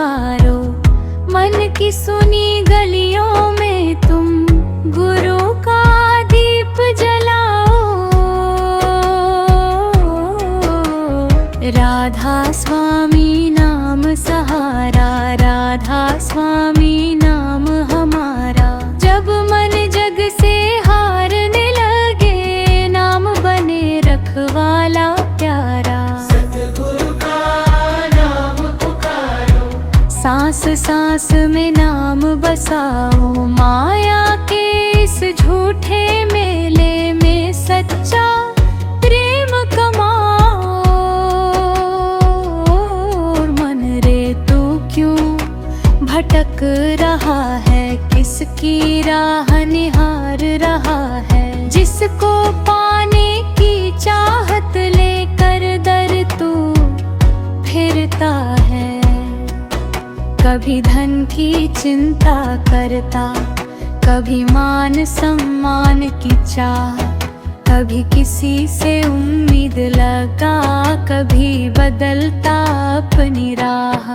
पुकारो। मन की सुनी गलियों में तुम गुरु का दीप जलाओ। राधा स्वामी नाम सहारा, राधा स्वामी नाम हमारा। जब मन जग से हारने लगे, नाम बने रखवाला प्यारा। सतगुरु का नाम पुकारो, सांस सांस में नाम बसाओ। माया के इस झूठे मेले में सच्चा प्रेम कमाओ। मन रे तू क्यों भटक रहा है, किसकी राह निहार रहा है। जिसको पाने की चाहत लेकर दर तू फिरता है। कभी धन की चिंता करता, कभी मान सम्मान की चाह। कभी किसी से उम्मीद लगा, कभी बदलता अपनी राह।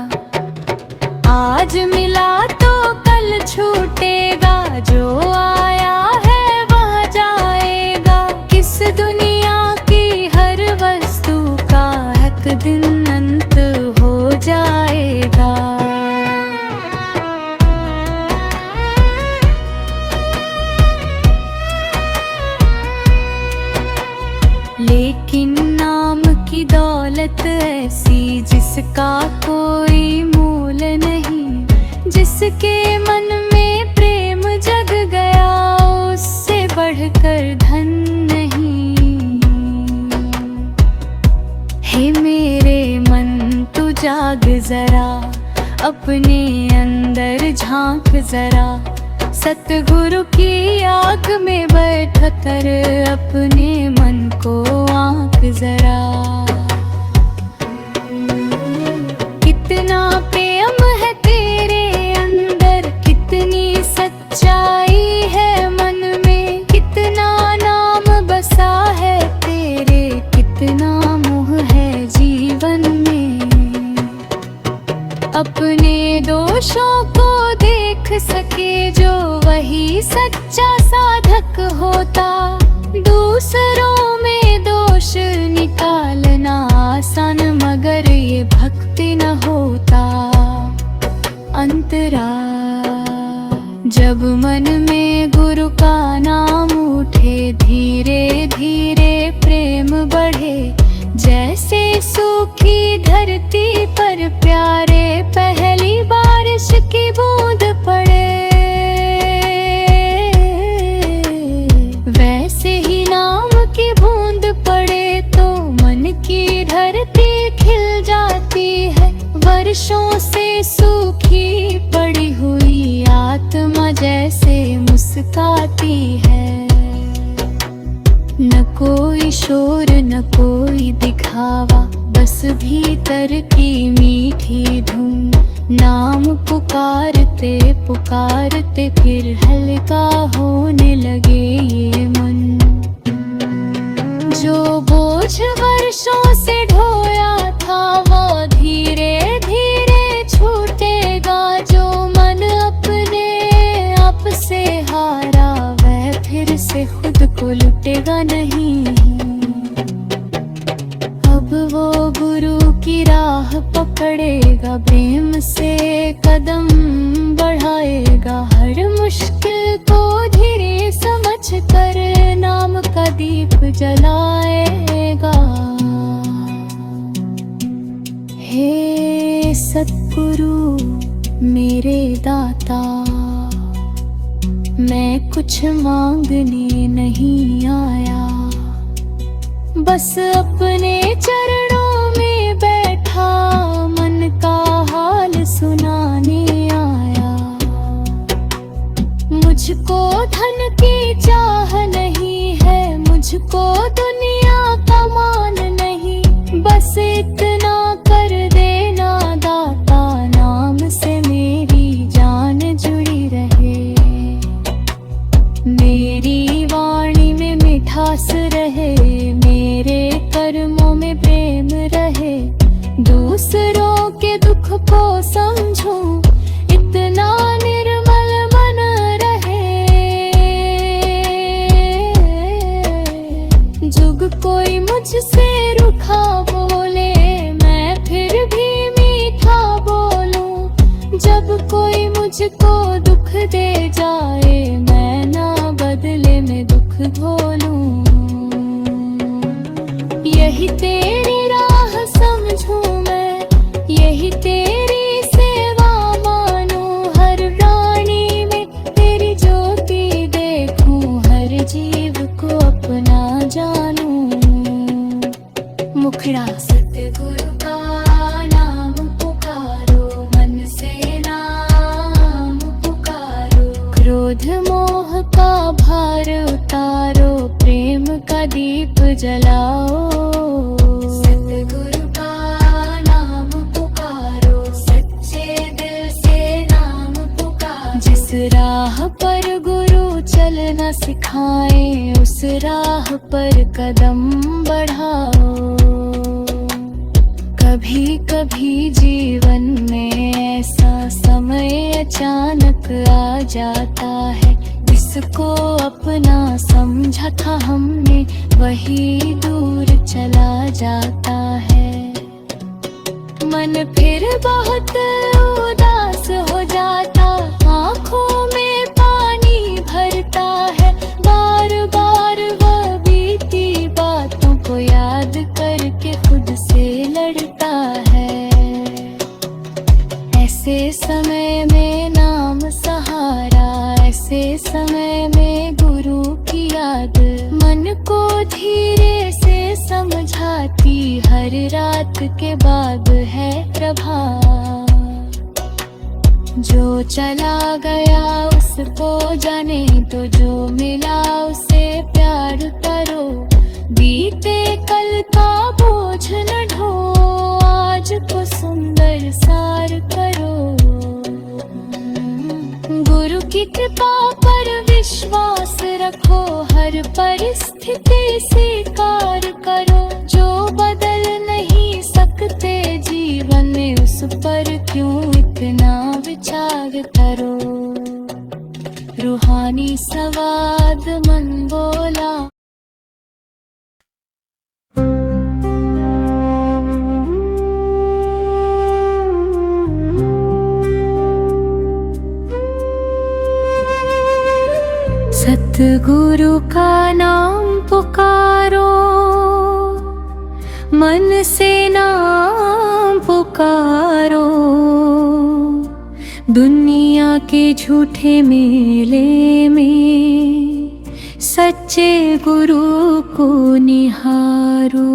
आज मिला तो कल छूटेगा, जो आया है वह जाएगा। किस दुनिया की हर वस्तु का एक दिन अंत हो जाएगा। लेकिन नाम की दौलत ऐसी जिसका कोई मूल नहीं। जिसके मन में प्रेम जग गया, उससे बढ़कर धन नहीं। हे मेरे मन तू जाग जरा, अपने अंदर झांक जरा। सतगुरु की आग में बैठ कर अपने मन को आंक जरा। कितना प्रेम है तेरे अंदर, कितनी सच्चाई है मन में। कितना नाम बसा है तेरे, कितना मोह है जीवन में। अपने दोषों को देख सके जो, वही सच्चा साधक होता। दूसरों में दोष निकालना आसान, मगर ये भक्ति न होता। अंतरा जब मन में गुरु का नाम उठे, धीरे धीरे प्रेम बढ़े। जैसे सूखी धरती पर प्यारे पहली बारिश की बूंद पड़े, वैसे ही नाम की बूंद पड़े तो मन की धरती खिल जाती है। वर्षों से सूखी पड़ी हुई आत्मा जैसे मुस्काती है। न कोई शोर न कोई दिखावा, बस भीतर की मीठी धुन। नाम पुकारते पुकारते फिर हल्का होने लगे ये मन। जो बोझ वर्षों से ढोया था, वो धीरे धीरे छूटेगा। जो मन अपने आप से हारा, वह फिर से खुद को लुटेगा नहीं। अब वो गुरु की राह पकड़ेगा, प्रेम से कदम बढ़ाएगा। हर मुश्किल को धीरे समझ कर नाम का दीप जलाएगा। हे सतगुरु मेरे दाता, मैं कुछ मांगने नहीं आया, बस अपने चरणों में बैठा मन का हाल सुनाने आया। मुझको धन की चाह नहीं है, मुझको दुनिया का मान नहीं। बस इतना कर देना दाता, नाम से मेरी जान जुड़ी रहे। मेरी वाणी में मिठास रहे, मेरे कर्मों में प्रेम रहे। दूसरों के दुख को समझ मुझसे रूठा बोले मैं फिर भी मीठा बोलूं। जब कोई मुझको दुख दे जाए मैं ना बदले में दुख घोलूं। यही तेरी राह समझूं मैं, यही तेरी सेवा मानूं। हर प्राणी में तेरी ज्योति देखूं, हर जीव को अपना जानूं। मुखड़ा सतगुरु का नाम पुकारो, मन से नाम पुकारो। क्रोध मोह का भार उतारो, प्रेम का दीप जलाओ। सतगुरु का नाम पुकारो, सच्चे दिल से नाम पुकारो। जिस राह पर गुरु चलना सिखाए उस राह पर कदम बढ़ाओ। कभी कभी जीवन में ऐसा समय अचानक आ जाता है, जिसको अपना समझा था हमने वही दूर चला जाता है। मन फिर बहुत उदास हो जाता, आँखों में पानी भरता है। बार बार वह बीती बातों को याद करके खुद से लड़ता है। ऐसे समय में नाम सहारा, ऐसे समय में गुरु की याद मन को धीरे से समझाती। हर रात के बाद है प्रभात। जो चला गया उसको जाने तो, जो मिला उसे प्यार करो। बीते कल का बोझ न ढो, आज को सुंदर सार करो। गुरु की कृपा पर विश्वास रखो, हर परिस्थिति स्वीकार करो। जो बदल नहीं सकते जीवन में उस पर क्यों इतना विचार करो। रूहानी संवाद मन बोला। सतगुरु का नाम पुकारो, मन से नाम पुकारो। दुनिया के झूठे मेले में सच्चे गुरु को निहारो।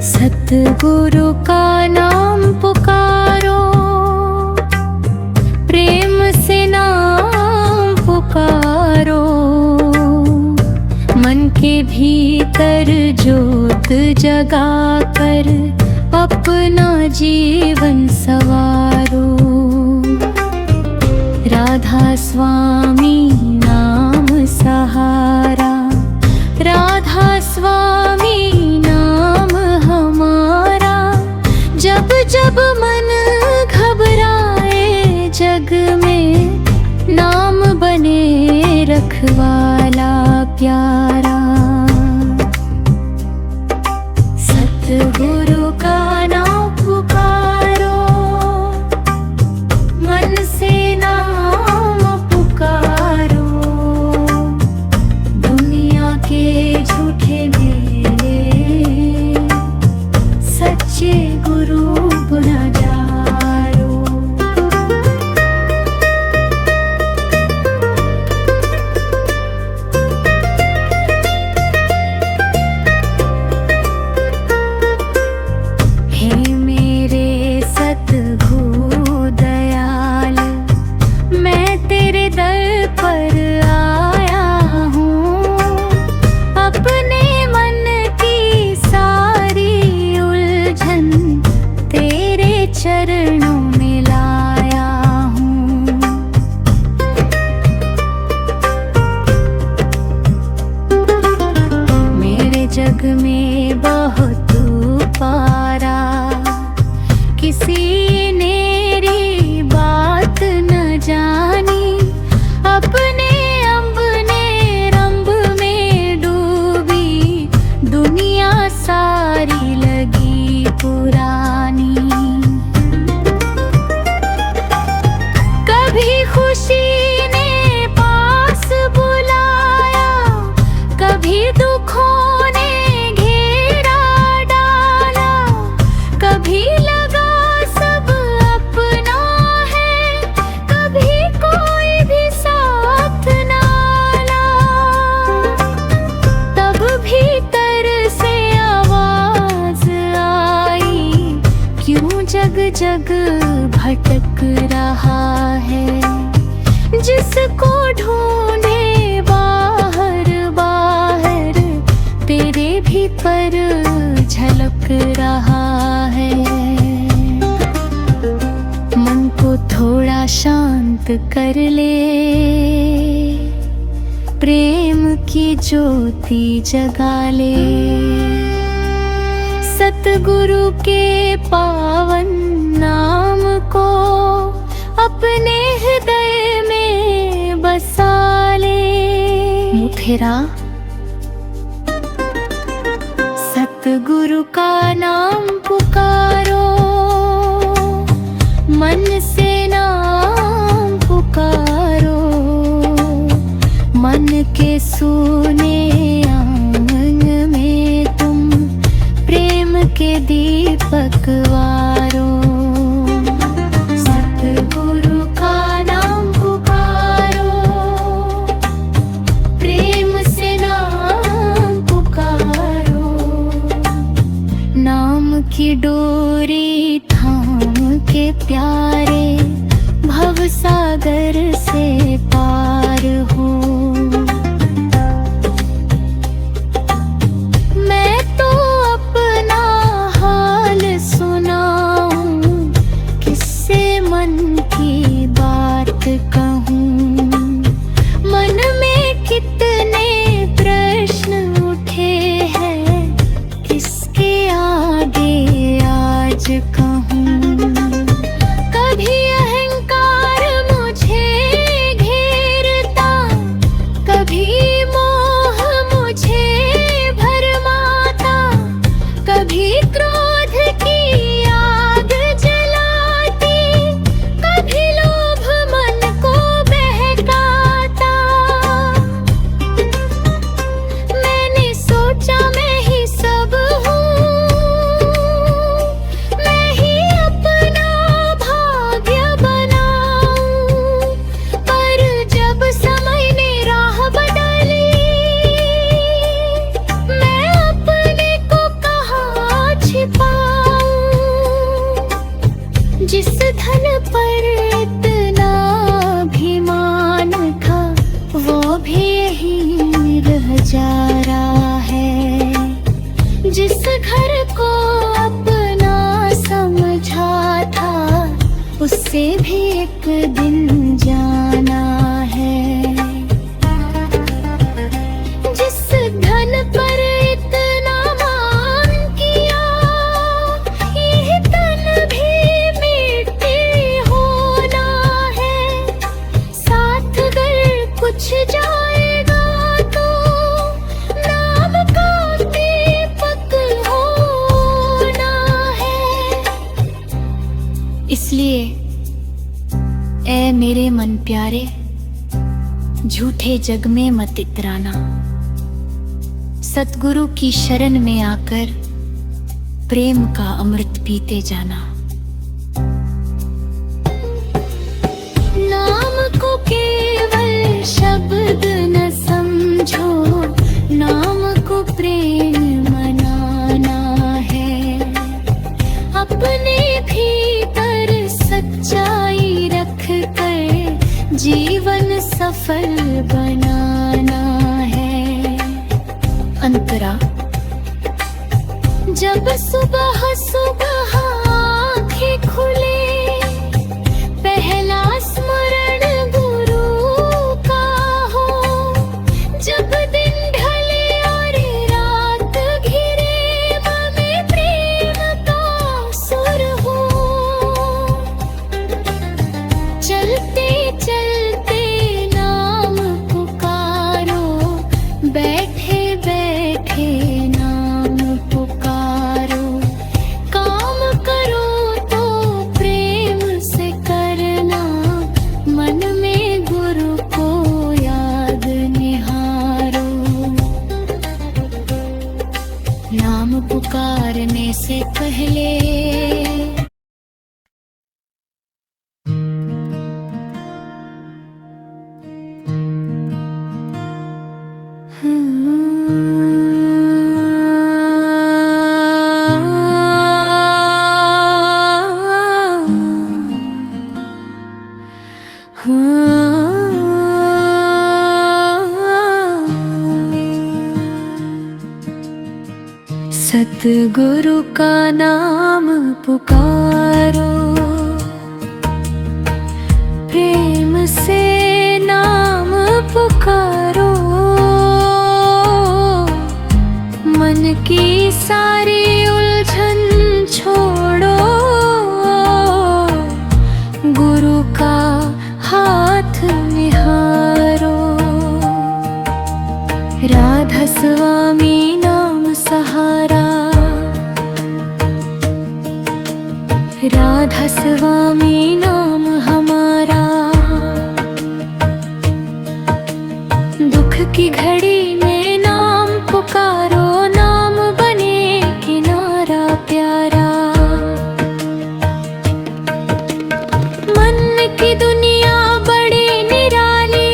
सतगुरु का नाम पुकारो, प्रेम से नाम पुकारो। मन के भीतर ज्योत जगा कर अपना जीवन सवारो। राधा स्वामी नाम सहारा, राधा स्वामी नाम हमारा। जब जब मन घबराए जग में, नाम बने रखवाला प्यारा। सतगुरु का नाम पुकारो, मन से नाम पुकारो। दुनिया के झूठे मेले सच्चे गुरु बुला जारो। कभी लगा सब अपना है, कभी कोई भी साथ ना ला। तब भीतर से आवाज आई, क्यों जग जग भटक रहा है। जिसको ढूंढे बाहर बाहर, तेरे भीतर झलक रहा है। मन को थोड़ा शांत कर ले, प्रेम की ज्योति जगा ले। सतगुरु के पावन नाम को अपने हृदय में बसा ले। मुठेरा सतगुरु का नाम पुकारो, मन से नाम पुकारो। मन के सूने आंगन में तुम प्रेम के दीपक वारो। सतगुरु का नाम पुकारो, प्रेम से नाम पुकारो। नाम की डोरी थाम के प्यारे, भव सागर से पार हो। मैं तो अपना हाल सुनाऊं, किससे मन की बात कहूं। मन में कितने प्रश्न उठे हैं, किसके आगे आज कहूं। कभी अहंकार मुझे घेरता, कभी मोह मुझे भरमाता। कभी क्रोध की आग जलाती, कभी लोभ मन को बहकाता। मैंने सोचा मैं ही सब हूँ, मैं ही अपना भाग्य बनाऊं। पर जब समय ने राह बदली, मैं अपने को कहाँ छिपाऊं। जिस धन पर इतना अभिमान था, वो भी यहीं रह जा रहा है। जिस घर को अपना समझा था, उससे भी एक दिन जाना है। जिस धन पर इतना मान किया, ये तन भी मिट्टी होना है। साथ अगर कुछ जाएगा तो नाम का दीपक होना है। इसलिए ऐ मेरे मन प्यारे, झूठे जग में मत इतराना। सतगुरु की शरण में आकर प्रेम का अमृत पीते जाना। नाम को केवल शब्द न समझो, नाम को प्रेम मनाना है। अपने भीतर सच्चाई रख कर जीवन सफल बनाना है। अंतरा जब सुबह सुबह आँखें खुले, पहला स्मरण गुरु का हो। जब दिन ढले और रात घिरे, मन में प्रेम का सुर हो। चलते चलते नाम को नाम पुकारो, प्रेम से नाम पुकारो। मन की सारी उलझन छोड़ो, गुरु का हाथ निहारो। राधा स्वामी नाम सहारा, राधा स्वामी नाम हमारा। दुख की घड़ी में नाम पुकारो, नाम बने किनारा प्यारा। मन की दुनिया बड़ी निराली,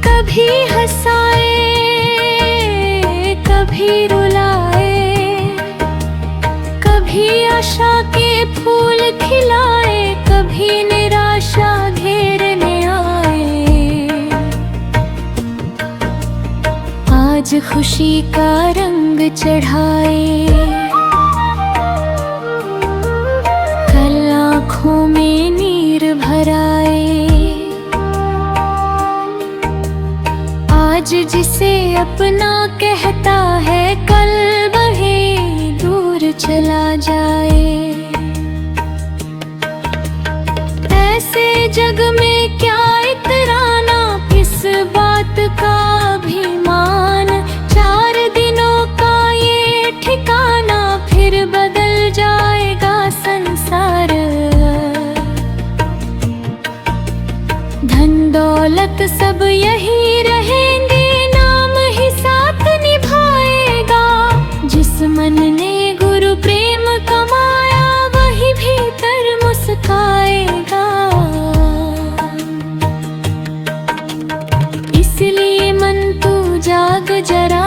कभी हंसाए कभी रुलाए, कभी आशा के फूल खिलाए, कभी निराशा घेरने आए। आज खुशी का रंग चढ़ाए, कल आँखों में नीर भराए। आज जिसे अपना कहता है, कल वही दूर चला जाए। ऐसे जग में क्या इतराना, किस बात का अभिमान। 4 दिनों का ये ठिकाना, फिर बदल जाएगा संसार। धन दौलत सब यही रहेंगे, नाम ही साथ निभाएगा। जिस मन ने गुरु प्रेम कमाया, वही भीतर मुस्काएगा। इसलिए मन तू जाग जरा,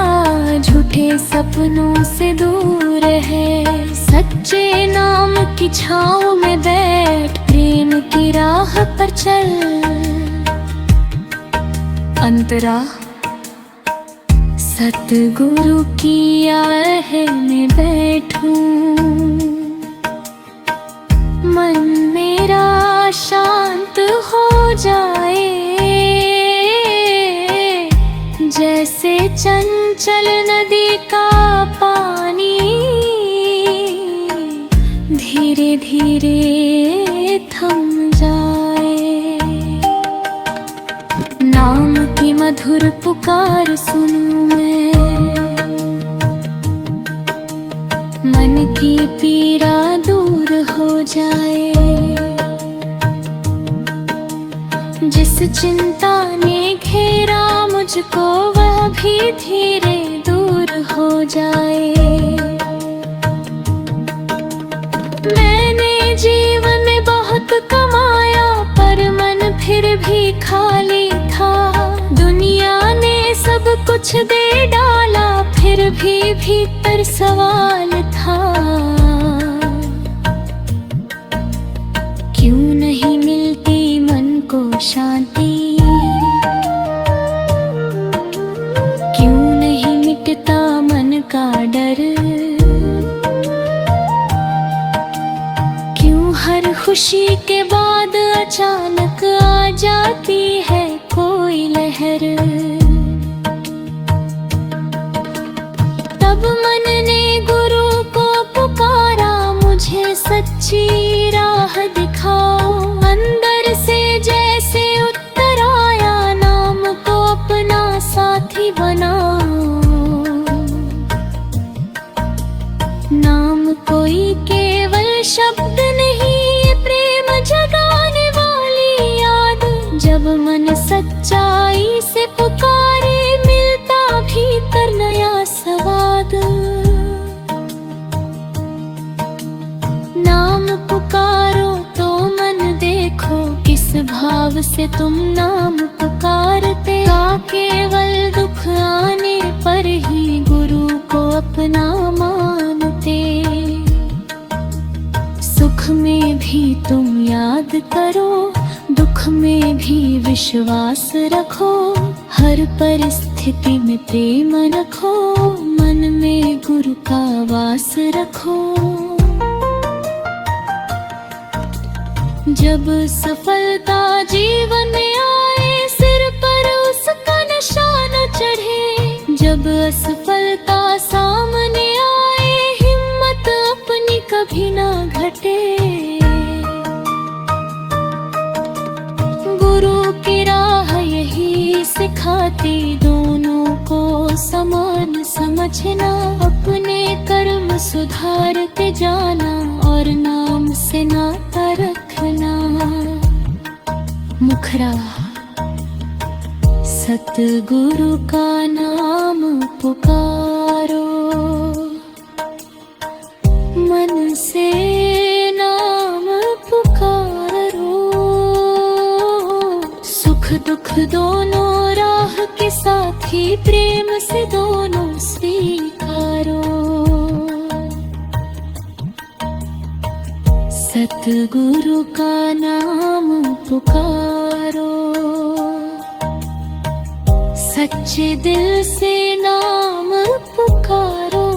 झूठे सपनों से दूर है। सच्चे नाम की छाँव में बैठ, प्रेम की राह पर चल। अंतरा सतगुरु की आह में बैठूं, मन मेरा शांत हो जाए। जैसे चंचल नदी का पानी, धीरे धीरे थम जाए। नाम की मधुर पुकार सुनूं मैं, मन की पीड़ा दूर हो जाए। जिस चिंता ने घेरा मुझको, वह भी धीरे दूर हो जाए। मैंने जीवन में बहुत कमाया, पर मन फिर भी खाली था। दुनिया ने सब कुछ दे डाला, फिर भी भीतर सवाल था। क्यों नहीं मिलती मन को शांति, क्यों नहीं मिटता मन का डर। क्यों हर खुशी के बाद अचानक आ जाती है कोई लहर। तब मन ने गुरु को पुकारा, मुझे सच्ची राह दिखाओ। अंदर से जैसे उत्तर आया, नाम को अपना साथी बनाओ। नाम कोई केवल शब्द नहीं, प्रेम जगाने वाली याद। जब मन सच्चाई से पुकारे, मिलता भीतर नया स्वाद। नाम पुकारो तो मन देखो, किस भाव से तुम नाम पुकारते। केवल दुख आने पर ही गुरु को अपना मानते। सुख में भी तुम याद करो, दुख में भी विश्वास रखो। हर परिस्थिति में प्रेम रखो, मन में गुरु का वास रखो। जब सफलता जीवन में आए, सिर पर उसका निशान चढ़े। जब असफलता सामने आए, हिम्मत अपनी कभी ना घटे। गुरु की राह यही सिखाती, दोनों को समान समझना। अपने कर्म सुधारते जाना और नाम से नाता रखना। मुखरा सतगुरु का नाम पुकारो, मन से नाम पुकारो। सुख दुख दोनों राह के साथी, प्रेम से दोनों स्वीकारो। सतगुरु का नाम पुकारो, सच्चे दिल से नाम पुकारो।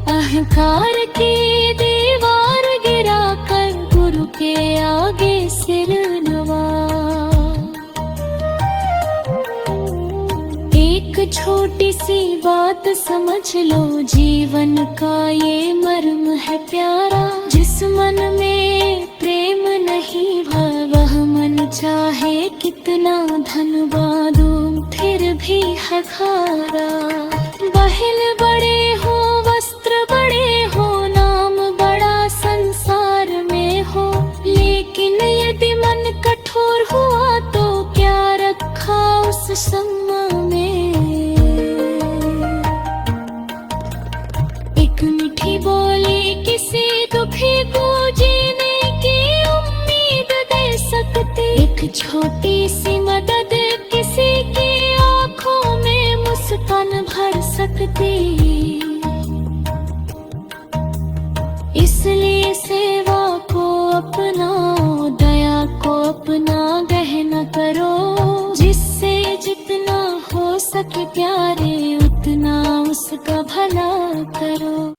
अहंकार की दीवार गिराकर गुरु के आगे सिर नवा। एक छोटी सी बात समझ लो, जीवन का ये मर्म है प्यारा। जिस मन में प्रेम नहीं वह मन चाहे कितना धन दो, फिर भी है खारा। बहल बड़े हो, वस्त्र बड़े हो, नाम बड़ा संसार में हो। लेकिन यदि मन कठोर हुआ तो क्या रखा उस सम्मा में। एक मीठी बोली किसी दुखी को जीने की उम्मीद दे सकती। एक छोटी सी मदद किसी की आंखों में मुस्कान भर सकती। इसलिए सेवा को अपनाओ, दया को अपना गहना करो। जिससे जितना हो सके प्यारे, उतना उसका भला करो।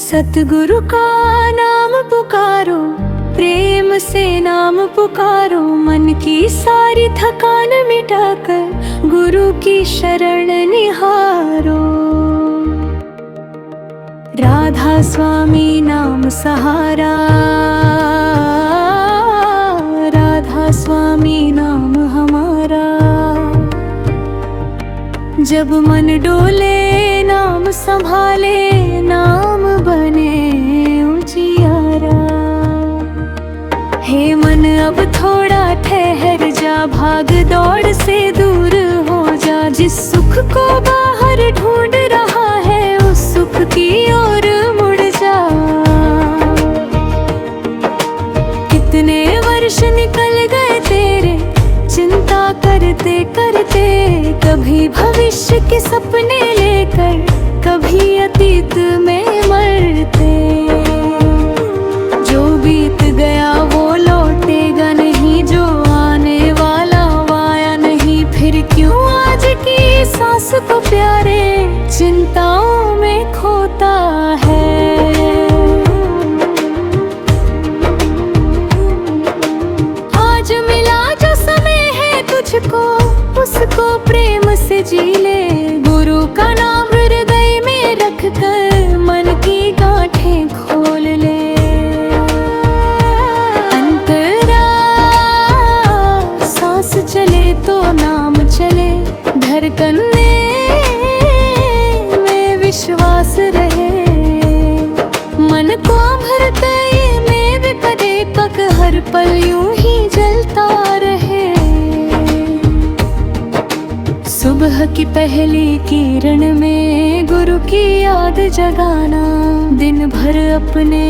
सतगुरु का नाम पुकारो, प्रेम से नाम पुकारो। मन की सारी थकान मिटाकर गुरु की शरण निहारो। राधा स्वामी नाम सहारा, राधा स्वामी नाम हमारा। जब मन डोले नाम संभाले, नाम बने उजियारा। हे मन अब थोड़ा ठहर जा, भाग दौड़ से दूर हो जा। जिस सुख को बाहर ढूंढ रहा है, उस सुख की ओर मुड़ जा। कितने वर्ष निकल गए तेरे चिंता करते करते। कभी भविष्य के सपने लेकर, कभी अतीत में मरते। जो बीत गया वो लौटेगा नहीं, जो आने वाला वाया नहीं। फिर क्यों आज की सांस को प्यारे चिंताओं में खोता है। आज मिला जो समय है तुझको, उसको प्रेम से जी ले। गुरु का नाम हृदय में रख कर मन की गांठें खोल ले। अंतरा सांस चले तो नाम चले, धड़कन में विश्वास रहे। मन को भरते में कदे पक, हर पल यूं ही जलता रहे। सुबह की पहली किरण में गुरु की याद जगाना। दिन भर अपने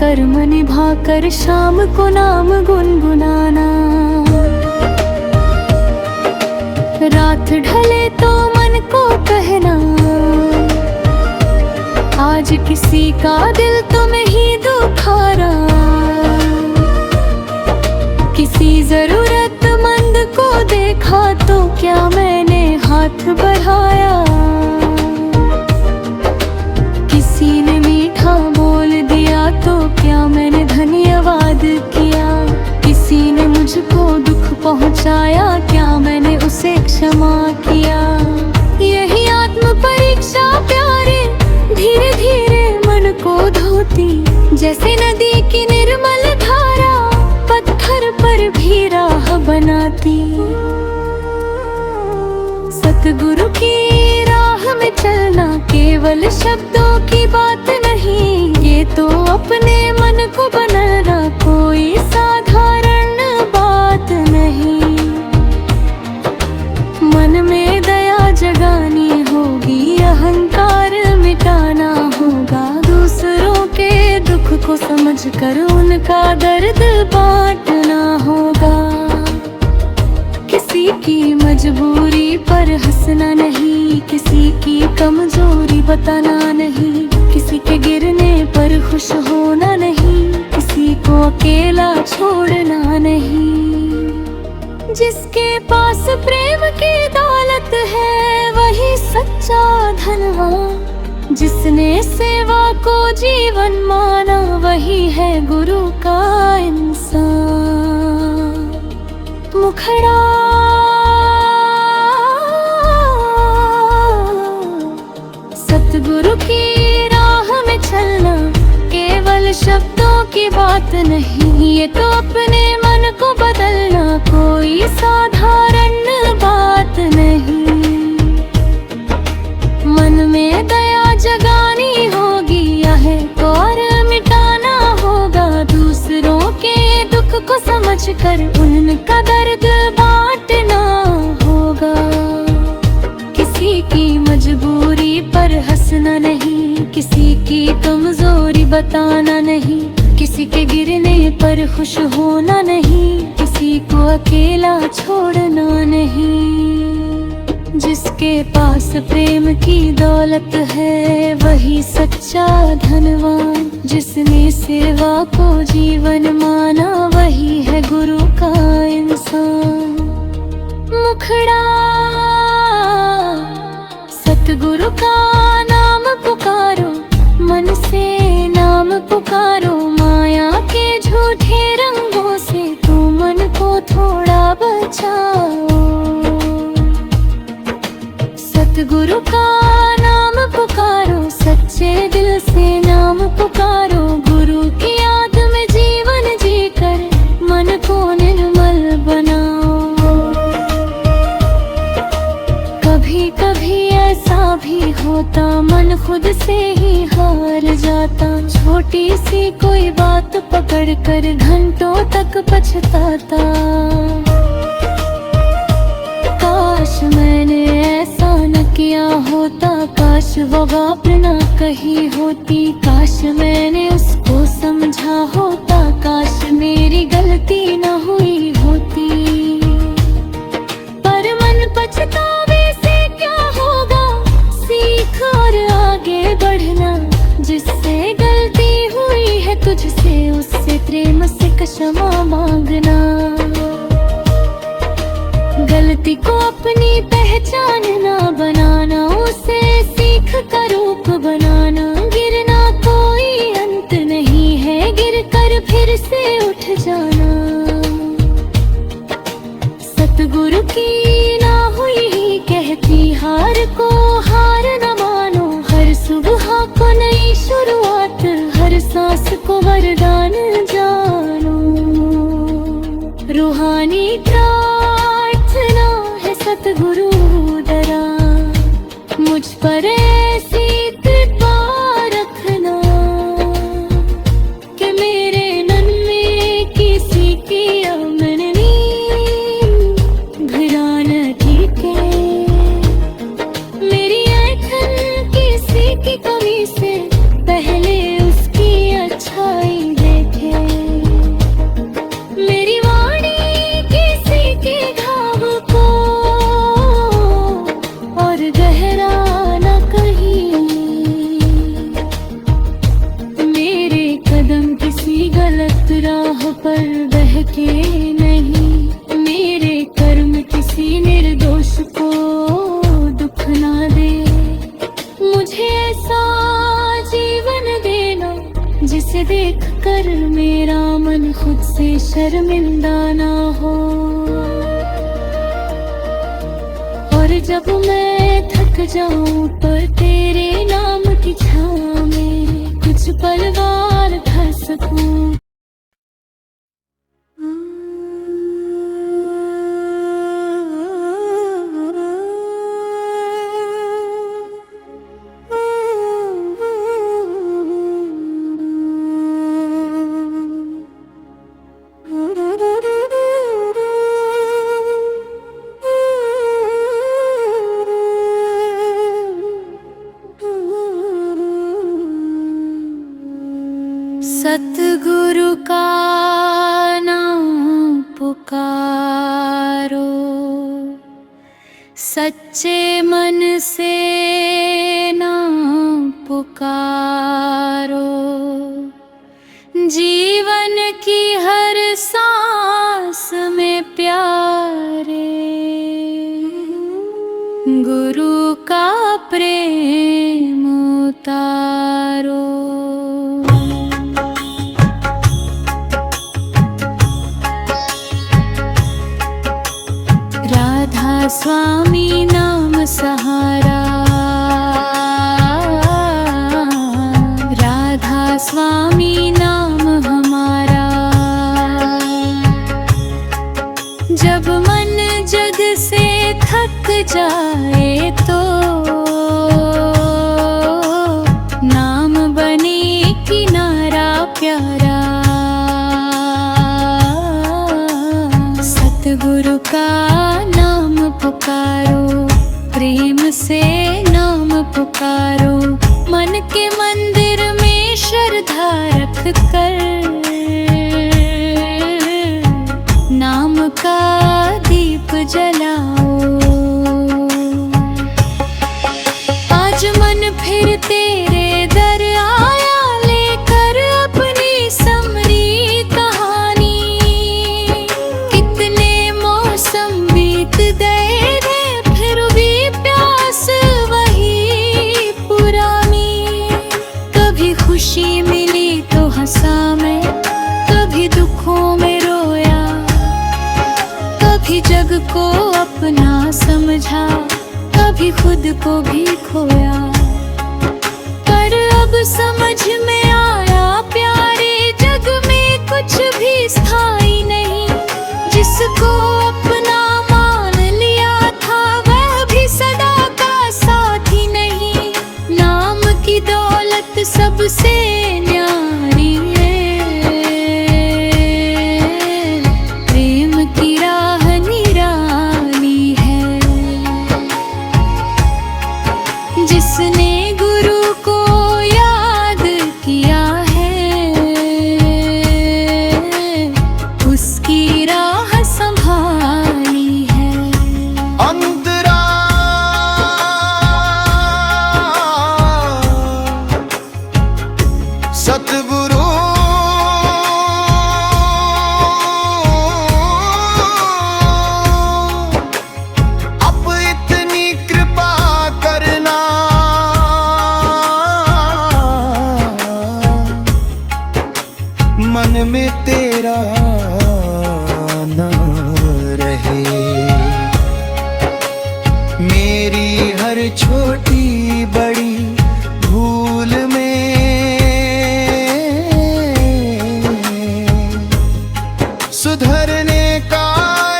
कर्म निभा कर शाम को नाम गुनगुनाना। रात ढले तो मन को कहना, आज किसी का दिल तो नहीं दुखा रहा, किसी जरूरतमंद को देखा तो क्या मैंने हाथ बढ़ाया, किसी ने मीठा बोल दिया तो क्या मैंने धन्यवाद किया, किसी ने मुझको दुख पहुंचाया क्या मैंने उसे क्षमा किया। यही आत्म परीक्षा प्यारे धीरे धीरे मन को धोती, जैसे नदी की निर्मल धारा पत्थर पर भी राह बनाती। सतगुरु की राह में चलना केवल शब्दों की बात नहीं, ये तो अपने मन को बनाना कोई साधारण बात नहीं। मन में दया जगानी होगी, अहंकार मिटाना होगा, दूसरों के दुख को समझकर उनका दर्द बांटना होगा। किसी की मजबूरी पर हंसना नहीं, किसी की कमजोरी बताना नहीं, किसी के गिरने पर खुश होना नहीं, किसी को अकेला छोड़ना नहीं। जिसके पास प्रेम की दौलत है वही सच्चा धनवान, जिसने सेवा को जीवन माना वही है गुरु का इंसान। मुखड़ा सतगुरु की राह में चलना केवल शब्दों की बात नहीं, ये तो अपने मन को बदलना कोई साधारण बात नहीं। मन में दया जगानी होगी, अहंकार मिटाना होगा, दूसरों के दुख को समझकर उनका दर्द बांटना होगा। किसी की मजबूरी पर हंसना नहीं, किसी की कमजोरी बताना नहीं, किसी के गिरने पर खुश होना नहीं, किसी को अकेला छोड़ना नहीं। जिसके पास प्रेम की दौलत है वही सच्चा धनवान, जिसने सेवा को जीवन माना वही है गुरु का इंसान। मुखड़ा सतगुरु का नाम पुकारो, मन से नाम पुकारो, माया के झूठे रंगों से तू मन को थोड़ा बचाओ। सतगुरु का नाम पुकारो, सच्चे दिल से नाम पुकारो, गुरु की याद में जीवन जीकर मन को निर्मल बनाओ। कभी कभी ऐसा भी होता मन खुद से ही हार जाता, छोटी सी कोई बात पकड़ कर घंटों तक पछताता। काश मैंने ऐसा न किया होता, काश वो बात न कही होती, काश मैंने उसको समझा होता, काश मेरी गलती न हुई होती। पर मन पछतावे से क्या होगा, सीख और आगे बढ़ना, जिससे गलती हुई है तुझसे उससे प्रेम से क्षमा मांगना। गलती को अपनी पहचान ना बनाना, उसे सीख का रूप बनाना। गिरना कोई अंत नहीं है, गिर कर फिर से उठ जाना। सतगुरु की ना हुई ही कहती हार को हार न मानो, हर सुबह को नई शुरुआत, हर सांस को वरदान जानो। रूहानी प्रार्थना है सतगुरु दरा, मुझ पर ऐसी कृपा रखना कि मेरे मन में किसी की अमननी घिरा न टिके। मेरी ऐठन किसी की कमी से पहले उसकी अच्छाई देखे। कभी गलत राह पर बहके नहीं, मेरे कर्म किसी निर्दोष को दुख ना दे। मुझे ऐसा जीवन देना जिसे देख कर मेरा मन खुद से शर्मिंदा ना हो। और जब मैं थक जाऊं तो तेरे नाम की छाँव में कुछ पल और ठहर सकूं। सतगुरु का नाम पुकारो, सच्चे मन से नाम पुकारो। जीवन की हर सांस में प्यारे गुरु का प्रेम उतारो। राधा स्वामी नाम सहारा, राधा स्वामी नाम हमारा। जब मन जग से थक जाए तो नाम बने किनारा प्यारा। सतगुरु का नाम पुकारो, प्रेम से नाम पुकारो। मन के मंदिर में श्रद्धा रख कर नाम का दीप जलाओ। आज मन फिर तेरे दर आया, लेकर अपनी समरी कहानी। कितने मौसम बीत गए थे, फिर भी प्यास वही पुरानी। कभी खुशी मिली तो हंसा मैं, कभी दुखों में रोया। कभी जग को अपना समझा, कभी खुद को भी खोया। पर अब समझ में आया प्यारे, जग में कुछ भी स्थायी नहीं। जिसको अपना मान लिया था वह भी सदा का साथी नहीं। नाम की दौलत सबसे न्यारी है, प्रेम की राह निराली है। जिसने गुरु को याद किया है, उसकी राह संभाली है। अंतरा सतगुरु अब इतनी कृपा करना। मन में तेरा न रहे, मेरी हर छोटी बड़ी भूल में सुधरने का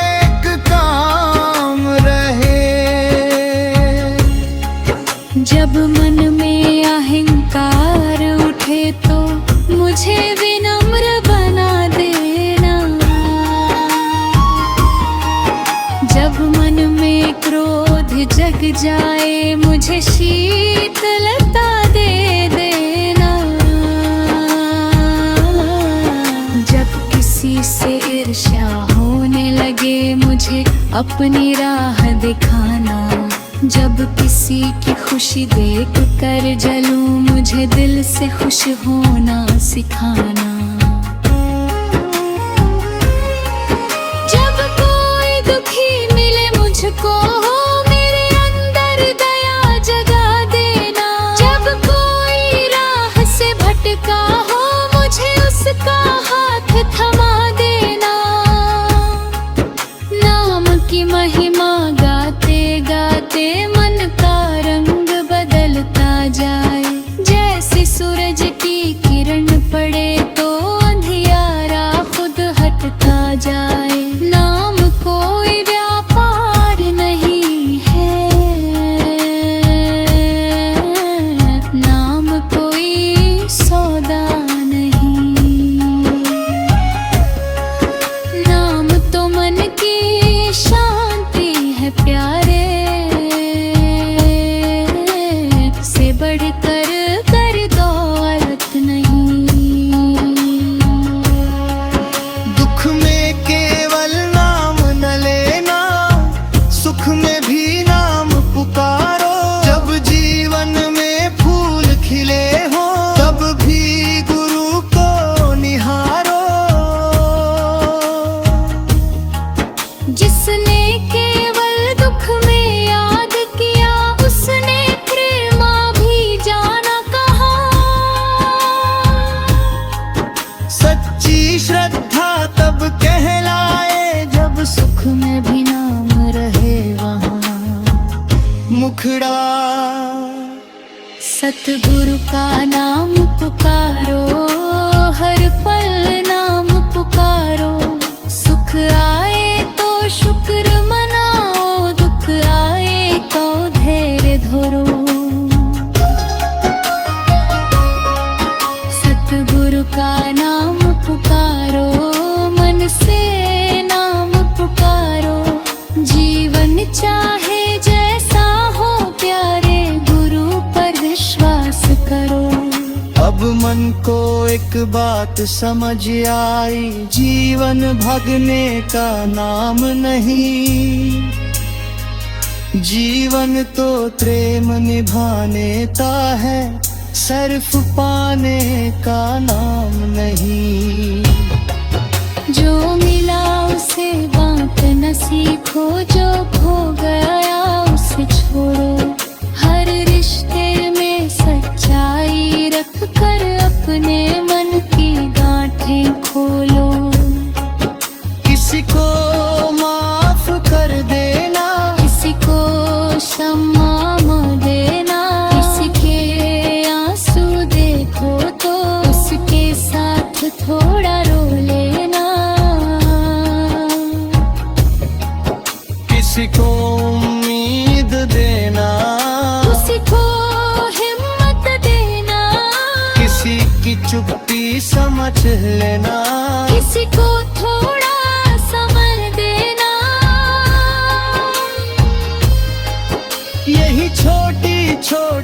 एक काम रहे। जब मन में अहंकार उठे तो मुझे विनम्र बना देना। जब मन में क्रोध जग जाए मुझे शीतलता दे देना। जब किसी से ईर्ष्या होने लगे मुझे अपनी राह दिखाना। जब किसी की खुशी देख कर जलूं मुझे दिल से खुश होना सिखाना। सच्ची श्रद्धा तब कहलाए जब सुख में भी नाम रहे वहाँ मुखड़ा। सतगुरु का नाम पुकारो, हर पल नाम पुकारो। सुख आए तो शुक्र मनाओ, दुख आए तो धैर्य धरो। सतगुरु का नाम पुकारो, मन से नाम पुकारो। जीवन चाहे जैसा हो प्यारे, गुरु पर विश्वास करो। अब मन को एक बात समझ आई, जीवन भागने का नाम नहीं। जीवन तो प्रेम निभाने का है, सिर्फ पाने का नाम नहीं। जो मिला उसे बात न सीखो, जो खो गया उसे छोड़ो। हर रिश्ते में सच्चाई रख कर अपने मन की गांठें खोलो। किसी को माफ कर देना, किसी को क्षमा देना। किसी के आंसू देखो तो उसके साथ थोड़ा रो लेना। किसी को उम्मीद देना, किसी को हिम्मत देना। किसी की चुप्पी समझ लेना। किसी को थोड़ा समय देना। यही छोटी छोटी